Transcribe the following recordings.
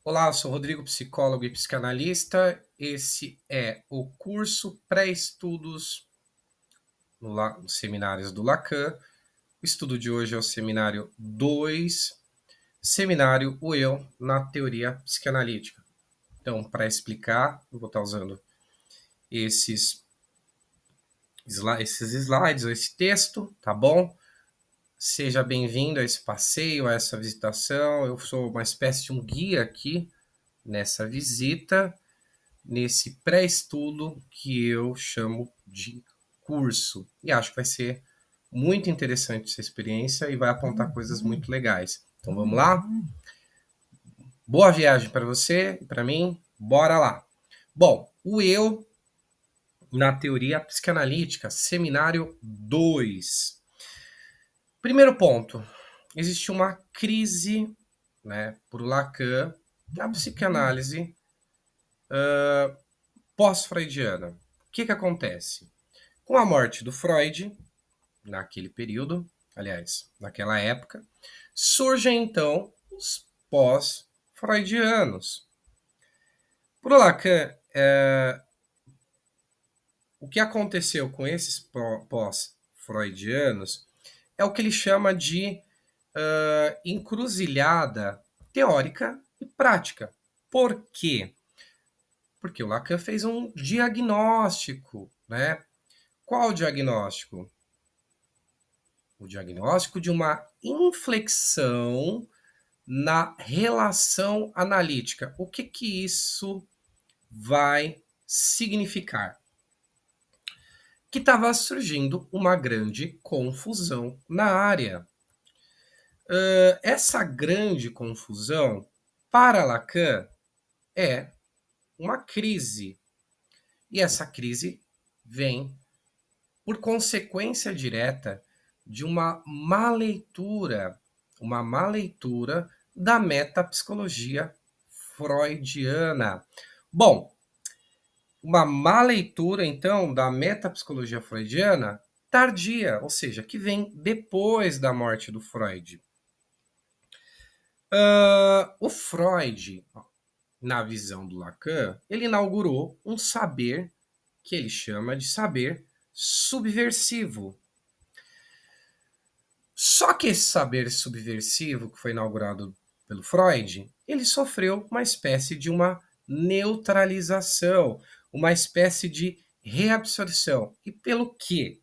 Olá, eu sou Rodrigo, psicólogo e psicanalista. Esse é o curso Pré-Estudos nos Seminários do Lacan. O estudo de hoje é o seminário 2, seminário O Eu na Teoria Psicanalítica. Então, para explicar, eu vou estar usando esses slides, ou esse texto, tá bom? Seja bem-vindo a esse passeio, a essa visitação. Eu sou uma espécie de um guia aqui nessa visita, nesse pré-estudo que eu chamo de curso. E acho que vai ser muito interessante essa experiência e vai apontar coisas muito legais. Então vamos lá? Boa viagem para você e para mim. Bora lá. Bom, o eu na teoria psicanalítica, seminário 2. Primeiro ponto, existe uma crise, né, por Lacan, na psicanálise pós-freudiana. O que acontece? Com a morte do Freud, naquele período, aliás, naquela época, surgem então os pós-freudianos. Por Lacan, o que aconteceu com esses pós-freudianos é o que ele chama de encruzilhada teórica e prática. Por quê? Porque o Lacan fez um diagnóstico, né? Qual o diagnóstico? O diagnóstico de uma inflexão na relação analítica. O que isso vai significar? Que estava surgindo uma grande confusão na área. Essa grande confusão, para Lacan, é uma crise. E essa crise vem por consequência direta de uma má leitura da metapsicologia freudiana. Bom, uma má leitura, então, da metapsicologia freudiana tardia, ou seja, que vem depois da morte do Freud. O Freud, na visão do Lacan, ele inaugurou um saber que ele chama de saber subversivo. Só que esse saber subversivo que foi inaugurado pelo Freud, ele sofreu uma espécie de uma neutralização, uma espécie de reabsorção. E pelo quê?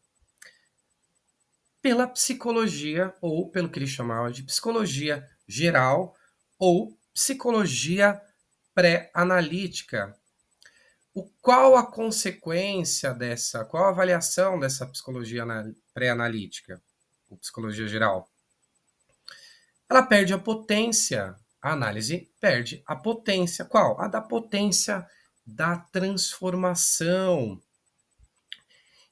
Pela psicologia, ou pelo que ele chamava de psicologia geral, ou psicologia pré-analítica. Qual a consequência qual a avaliação dessa psicologia pré-analítica, ou psicologia geral? Ela perde a potência, a análise perde a potência. Qual? A da potência da transformação.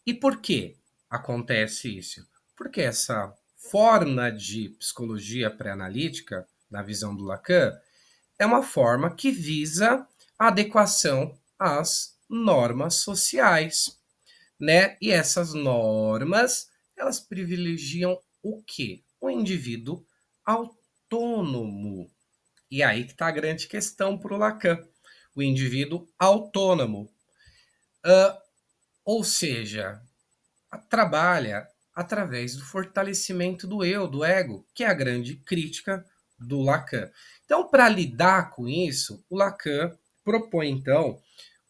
E por que acontece isso? Porque essa forma de psicologia pré-analítica, na visão do Lacan, é uma forma que visa a adequação às normas sociais, né? E essas normas, elas privilegiam o quê? O indivíduo autônomo. E aí que está a grande questão para o Lacan. O indivíduo autônomo. Ou seja, trabalha através do fortalecimento do eu, do ego, que é a grande crítica do Lacan. Então, para lidar com isso, o Lacan propõe, então,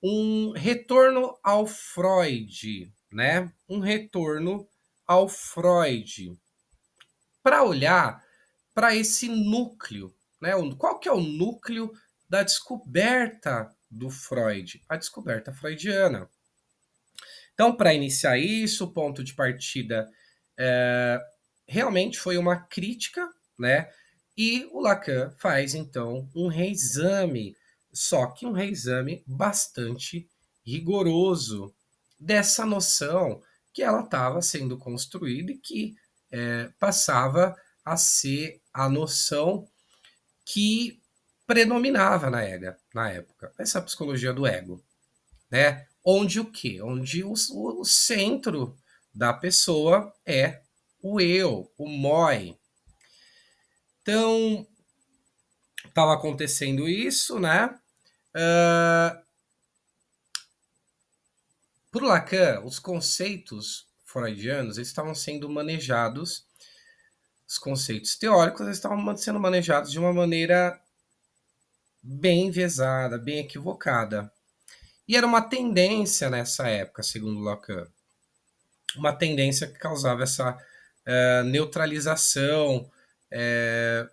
um retorno ao Freud, né? Um retorno ao Freud, para olhar para esse núcleo, né? Qual que é o núcleo da descoberta do Freud? A descoberta freudiana. Então, para iniciar isso, o ponto de partida realmente foi uma crítica, né? E o Lacan faz, então, um reexame, só que um reexame bastante rigoroso dessa noção que ela estava sendo construída e que passava a ser a noção que predominava na época, essa psicologia do ego, né? onde o quê? Onde o centro da pessoa é o eu, o moi. Então, estava acontecendo isso, né? Por Lacan, os conceitos freudianos eles estavam sendo manejados, os conceitos teóricos eles estavam sendo manejados de uma maneira bem enviesada, bem equivocada. E era uma tendência nessa época, segundo Lacan, uma tendência que causava essa neutralização. eh,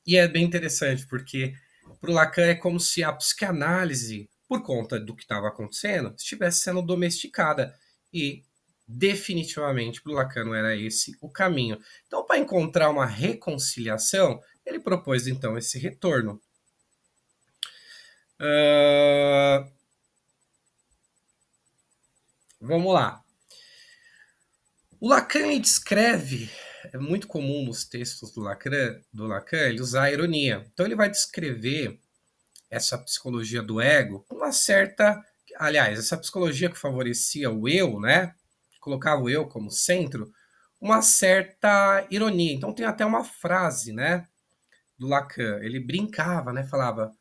e é bem interessante, porque para o Lacan é como se a psicanálise, por conta do que estava acontecendo, estivesse sendo domesticada. E definitivamente para o Lacan não era esse o caminho. Então, para encontrar uma reconciliação, ele propôs então esse retorno. Vamos lá. O Lacan ele descreve, é muito comum nos textos do Lacan ele usar a ironia. Então ele vai descrever essa psicologia do ego com uma certa, aliás, essa psicologia que favorecia o eu, né? Colocava o eu como centro, uma certa ironia. Então tem até uma frase, né, do Lacan. Ele brincava, né? Falava: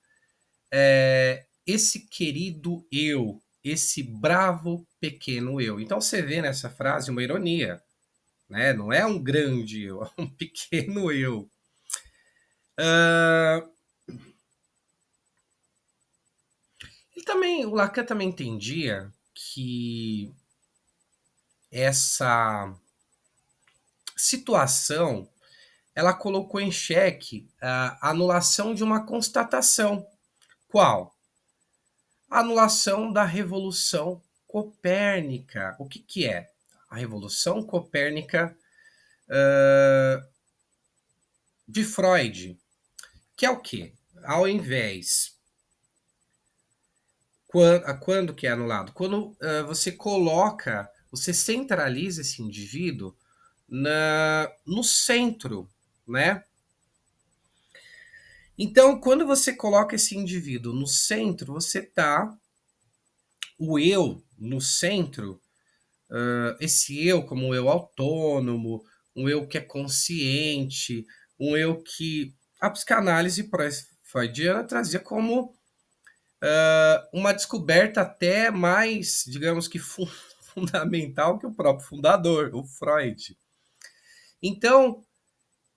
esse querido eu, esse bravo pequeno eu. Então você vê nessa frase uma ironia, né? Não é um grande eu, é um pequeno eu. O Lacan também entendia que essa situação ela colocou em xeque a anulação de uma constatação. Qual? A anulação da Revolução Copérnica. O que é? A Revolução Copérnica de Freud, que é o quê? Ao invés... Quando que é anulado? Quando você coloca, você centraliza esse indivíduo no centro, né? Então, quando você coloca esse indivíduo no centro, você tá o eu no centro, esse eu como um eu autônomo, um eu que é consciente, um eu que a psicanálise freudiana trazia como uma descoberta até mais, digamos que fundamental que o próprio fundador, o Freud. Então,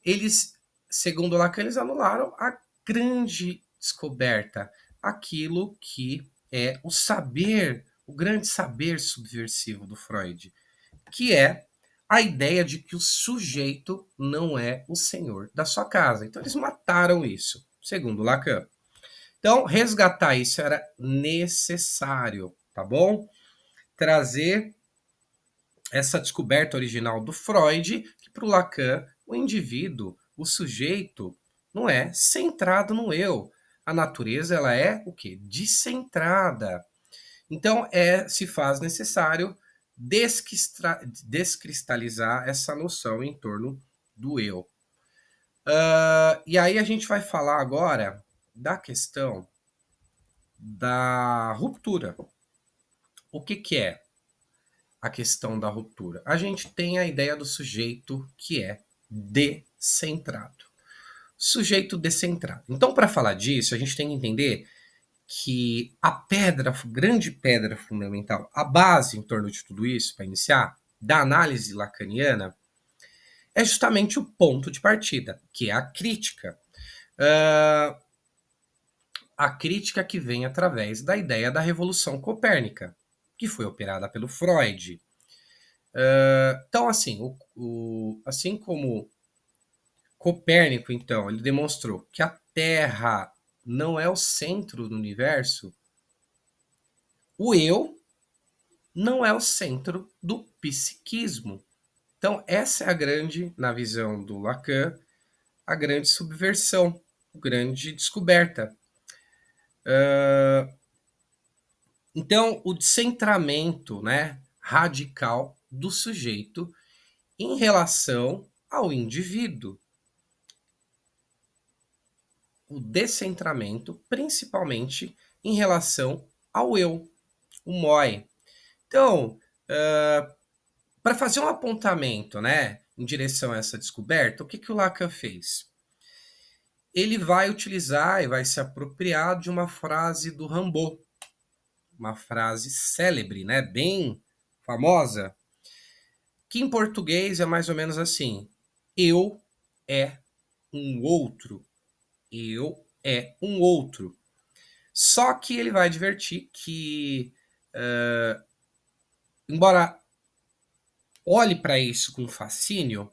eles, segundo Lacan, eles anularam a grande descoberta, aquilo que é o saber, o grande saber subversivo do Freud, que é a ideia de que o sujeito não é o senhor da sua casa. Então eles mataram isso, segundo Lacan. Então, resgatar isso era necessário, tá bom? Trazer essa descoberta original do Freud, que para o Lacan, o indivíduo, o sujeito, não é centrado no eu. A natureza ela é o quê? Descentrada. Então, se faz necessário descristalizar essa noção em torno do eu. E aí a gente vai falar agora da questão da ruptura. O que é a questão da ruptura? A gente tem a ideia do sujeito que é descentrado. Sujeito descentrado. Então, para falar disso, a gente tem que entender que a grande pedra fundamental, a base em torno de tudo isso, para iniciar, da análise lacaniana, é justamente o ponto de partida, que é a crítica. A crítica que vem através da ideia da Revolução Copérnica, que foi operada pelo Freud. Então, assim, assim como Copérnico, então, ele demonstrou que a Terra não é o centro do universo, o eu não é o centro do psiquismo. Então, essa é a grande, na visão do Lacan, a grande subversão, a grande descoberta. Então, o descentramento, né, radical do sujeito em relação ao indivíduo. O descentramento, principalmente em relação ao eu. o moi. Então, para fazer um apontamento, né, em direção a essa descoberta, o que que o Lacan fez? Ele vai utilizar e vai se apropriar de uma frase do Rimbaud, uma frase célebre, né, bem famosa, que em português é mais ou menos assim: eu é um outro, eu é um outro. Só que ele vai advertir que, embora olhe para isso com fascínio,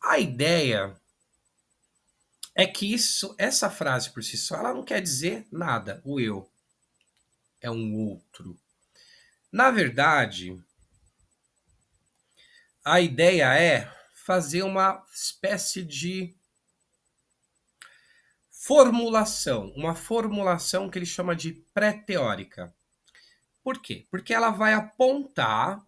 a ideia é que essa frase por si só, ela não quer dizer nada. O eu é um outro. Na verdade, a ideia é fazer uma espécie de formulação, uma formulação que ele chama de pré-teórica. Por quê? Porque ela vai apontar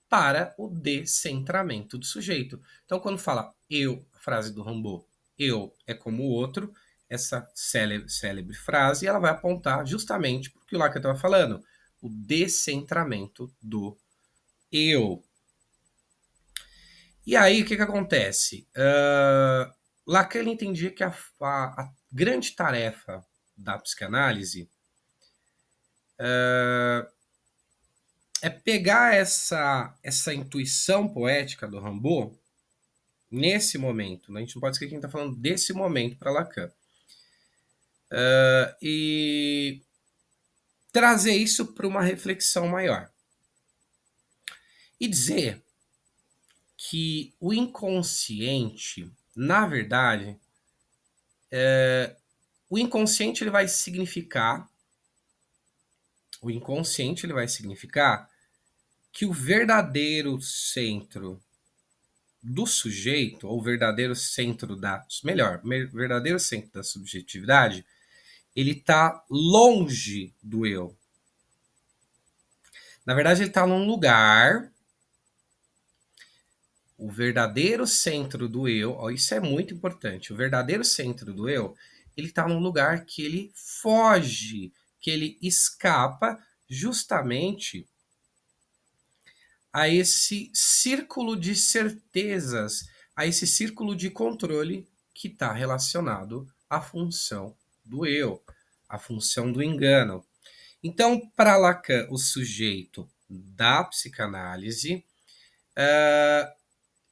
para o descentramento do sujeito. Então, quando fala eu, a frase do Rimbaud, eu é como o outro, essa célebre frase, ela vai apontar justamente para o que o Lacan estava falando, o descentramento do eu. E aí, o que, que acontece? Lacan ele entendia que a grande tarefa da psicanálise é pegar essa intuição poética do Rimbaud nesse momento. Né? A gente não pode esquecer que a gente está falando desse momento para Lacan. E trazer isso para uma reflexão maior. E dizer que o inconsciente, na verdade, o inconsciente ele vai significar que o verdadeiro centro do sujeito, ou verdadeiro centro verdadeiro centro da subjetividade, ele está longe do eu. Na verdade, ele está num lugar, o verdadeiro centro do eu, ó, isso é muito importante, o verdadeiro centro do eu, ele está num lugar que ele foge, que ele escapa justamente a esse círculo de certezas, a esse círculo de controle que está relacionado à função do eu, à função do engano. Então, para Lacan, o sujeito da psicanálise,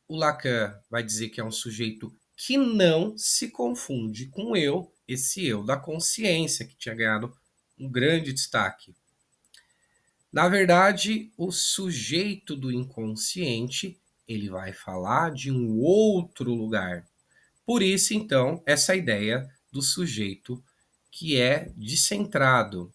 o Lacan vai dizer que é um sujeito que não se confunde com o eu, esse eu da consciência, que tinha ganhado um grande destaque. Na verdade, o sujeito do inconsciente, ele vai falar de um outro lugar. Por isso, então, essa ideia do sujeito que é descentrado,